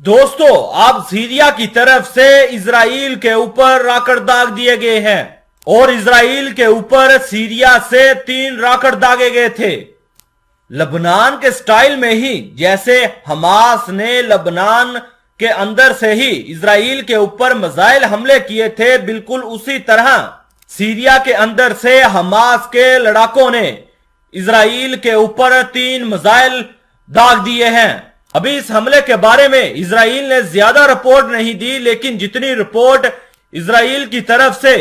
दोस्तों, अब सीरिया की तरफ से इजराइल के ऊपर रॉकेट दाग दिए गए हैं और इजराइल के ऊपर सीरिया से 3 रॉकेट दागे गए थे। लबनान के स्टाइल में ही, जैसे हमास ने लबनान के अंदर से ही इजराइल के ऊपर मिसाइल हमले किए थे, बिल्कुल उसी तरह सीरिया के अंदर से हमास के लड़ाकों ने इजराइल के ऊपर 3 मिसाइल दाग दिए हैं। अभी इस हमले के बारे में इजराइल ने ज्यादा रिपोर्ट नहीं दी, लेकिन जितनी रिपोर्ट इजराइल की तरफ से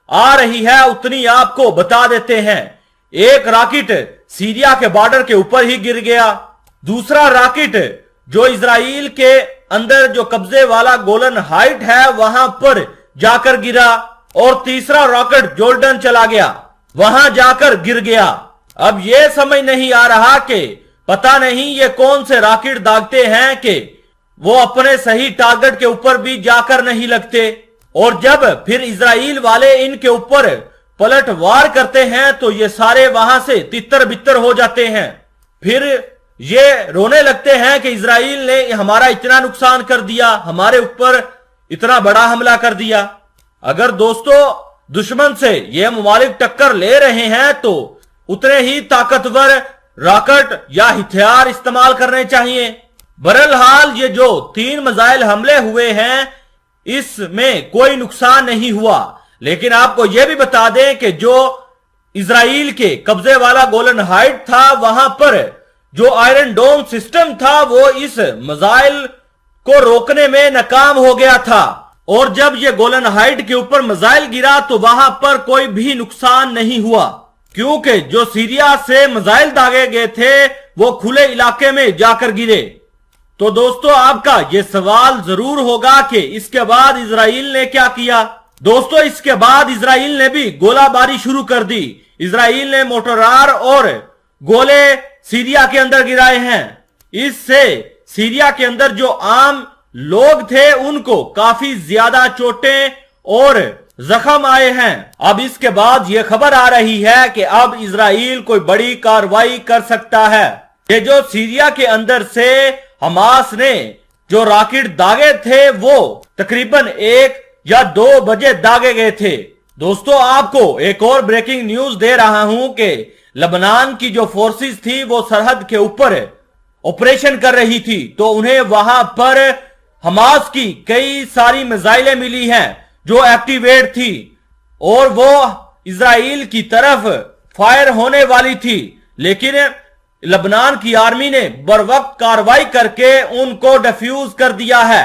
आ रही है उतनी आपको बता देते हैं। एक रॉकेट सीरिया के बॉर्डर के ऊपर ही गिर गया, दूसरा रॉकेट जो इजराइल के अंदर जो कब्जे वाला गोलन हाइट है वहां पर जाकर गिरा, और तीसरा रॉकेट जॉर्डन चला गया, वहां जाकर गिर गया। अब यह समझ नहीं आ रहा कि पता नहीं ये कौन से रॉकेट दागते हैं कि वो अपने सही टारगेट के ऊपर भी जाकर नहीं लगते, और जब फिर इजराइल वाले इनके ऊपर पलट वार करते हैं तो ये सारे वहां से तितर बितर हो जाते हैं। फिर ये रोने लगते हैं कि इजराइल ने हमारा इतना नुकसान कर दिया, हमारे ऊपर इतना बड़ा हमला कर दिया। अगर दोस्तों दुश्मन से ये ममालिक टक्कर ले रहे हैं तो उतने ही ताकतवर रॉकेट या हथियार इस्तेमाल करने चाहिए। बहरहाल ये जो 3 मिसाइल हमले हुए हैं इसमें कोई नुकसान नहीं हुआ, लेकिन आपको यह भी बता दें कि जो इजराइल के कब्जे वाला गोलन हाइट था वहां पर जो आयरन डोम सिस्टम था वो इस मिसाइल को रोकने में नाकाम हो गया था, और जब ये गोलन हाइट के ऊपर मिसाइल गिरा तो वहां पर कोई भी नुकसान नहीं हुआ, क्योंकि जो सीरिया से मिसाइल दागे गए थे वो खुले इलाके में जाकर गिरे। तो दोस्तों आपका ये सवाल जरूर होगा कि इसके बाद इजराइल ने क्या किया। दोस्तों इसके बाद इजराइल ने भी गोलाबारी शुरू कर दी। इजराइल ने मोटरार और गोले सीरिया के अंदर गिराए हैं। इससे सीरिया के अंदर जो आम लोग थे उनको काफी ज्यादा चोटें और जख्म आए हैं। अब इसके बाद यह खबर आ रही है कि अब इजराइल कोई बड़ी कार्रवाई कर सकता है। ये जो सीरिया के अंदर से हमास ने जो रॉकेट दागे थे वो तकरीबन 1 या 2 बजे दागे गए थे। दोस्तों आपको एक और ब्रेकिंग न्यूज दे रहा हूं कि लबनान की जो फोर्सेस थी वो सरहद के ऊपर ऑपरेशन कर रही थी, तो उन्हें वहां पर हमास की कई सारी मिसाइलें मिली हैं जो एक्टिवेट थी और वो इजराइल की तरफ फायर होने वाली थी, लेकिन लबनान की आर्मी ने बरवक्त कार्रवाई करके उनको डिफ्यूज कर दिया है।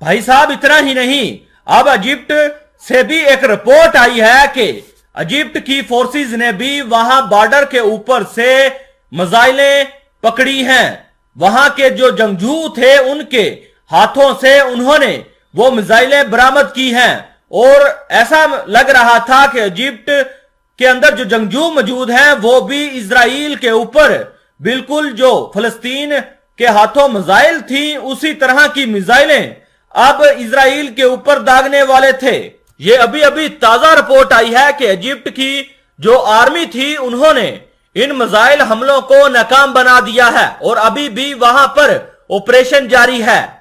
भाई साहब इतना ही नहीं, अब इजिप्ट से भी एक रिपोर्ट आई है कि इजिप्ट की फोर्सेस ने भी वहां बॉर्डर के ऊपर से मिसाइलें पकड़ी हैं। वहां के जो जंगजू थे उनके हाथों से उन्होंने वो मिसाइलें बरामद की हैं, और ऐसा लग रहा था कि इजिप्ट के अंदर जो जंगजू मौजूद हैं वो भी इजराइल के ऊपर बिल्कुल जो फलस्तीन के हाथों मिसाइल थी उसी तरह की मिसाइलें अब इजराइल के ऊपर दागने वाले थे। ये अभी अभी ताजा रिपोर्ट आई है कि इजिप्ट की जो आर्मी थी उन्होंने इन मिसाइल हमलों को नाकाम बना दिया है और अभी भी वहां पर ऑपरेशन जारी है।